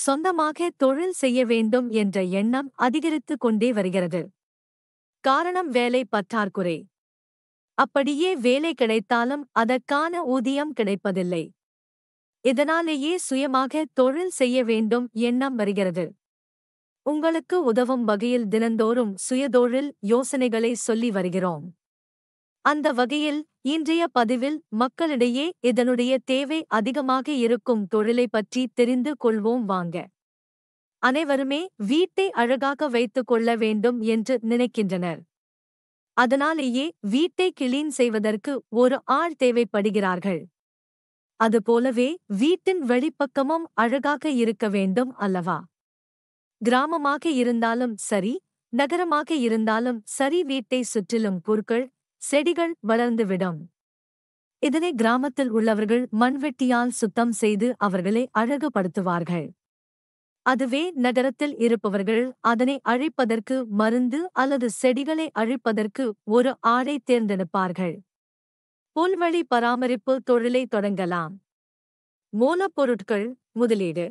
சொந்தமாக தொழில் செய்ய வேண்டும் என்ற எண்ணம் அதிகரித்துக் கொண்டே வருகிறது. காரணம் வேலை பற்றாக்குறை. அப்படியே வேலை கிடைத்தாலும் அதற்கான ஊதியம் கிடைப்பதில்லை. இதனாலேயே சுயமாக தொழில் செய்ய வேண்டும் எண்ணம் வருகிறது. உங்களுக்கு உதவும் வகையில் தினந்தோறும் சுயதொழில் யோசனைகளை சொல்லி வருகிறோம். அந்த வகையில் இன்றைய பதிவில் மக்களிடையே இதனுடைய தேவை அதிகமாக இருக்கும் தொழிலை பற்றி தெரிந்து கொள்வோம் வாங்க. அனைவருமே வீட்டை அழகாக வைத்துக் கொள்ள வேண்டும் என்று நினைக்கின்றனர். அதனாலேயே வீட்டை கிளீன் செய்வதற்கு ஒரு ஆள் தேவைப்படுகிறார்கள். அதுபோலவே வீட்டின் வெளிப்பக்கமும் அழகாக இருக்க வேண்டும் அல்லவா? கிராமமாக இருந்தாலும் சரி, நகரமாக இருந்தாலும் சரி, வீட்டை சுற்றிலும் புற்கள், செடிகள் வளர்ந்துவிடும். இதனை கிராமத்தில் உள்ளவர்கள் மண்வெட்டியால் சுத்தம் செய்து அவர்களை அழகுபடுத்துவார்கள். அதுவே நகரத்தில் இருப்பவர்கள் அதனை அழிப்பதற்கு மருந்து அல்லது செடிகளை அழிப்பதற்கு ஒரு ஆளை தேர்ந்தெடுப்பார்கள். புல்வெளி பராமரிப்பு தொழிலை தொடங்கலாம். மூலப்பொருட்கள், முதலீடு.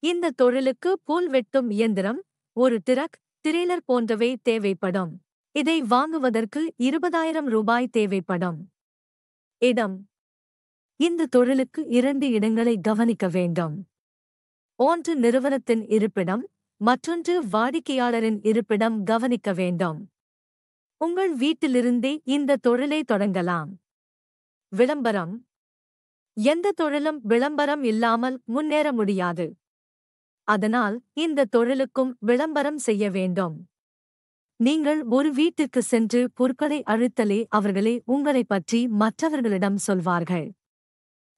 இந்த தொழிலுக்கு புல் வெட்டும் இயந்திரம், ஒரு டிரக், திரேலர் போன்றவை தேவைப்படும். இதை வாங்குவதற்கு 20,000 ரூபாய் தேவைப்படும். இடம். இந்த தொழிலுக்கு 2 இடங்களை கவனிக்க வேண்டும். ஒன்று நிறுவனத்தின் இருப்பிடம், மற்றொன்று வாடிக்கையாளரின் இருப்பிடம் கவனிக்க வேண்டும். உங்கள் வீட்டிலிருந்தே இந்த தொழிலை தொடங்கலாம். விளம்பரம். எந்த தொழிலும் விளம்பரம் இல்லாமல் முன்னேற முடியாது. அதனால் இந்த தொழிலுக்கும் விளம்பரம் செய்ய வேண்டும். நீங்கள் ஒரு வீட்டிற்கு சென்று பொருட்களை அழித்தலே அவர்களே உங்களைப் பற்றி மற்றவர்களிடம் சொல்வார்கள்.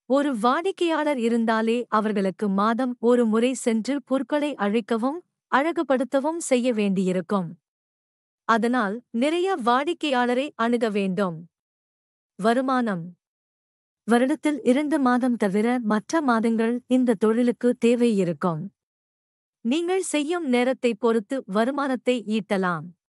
ஒரு வாடிக்கையாளர் இருந்தாலே அவர்களுக்கு மாதம் ஒரு முறை சென்று பொருட்களை அழிக்கவும் அழகுபடுத்தவும் செய்ய வேண்டியிருக்கும். அதனால் நிறைய வாடிக்கையாளரை அணுக வேண்டும். வருமானம். வருடத்தில் 2 மாதம் தவிர மற்ற மாதங்கள் இந்த தொழிலுக்கு தேவை இருக்கும். நீங்கள் செய்யும் நேரத்தை பொறுத்து வருமானத்தை ஈட்டலாம்.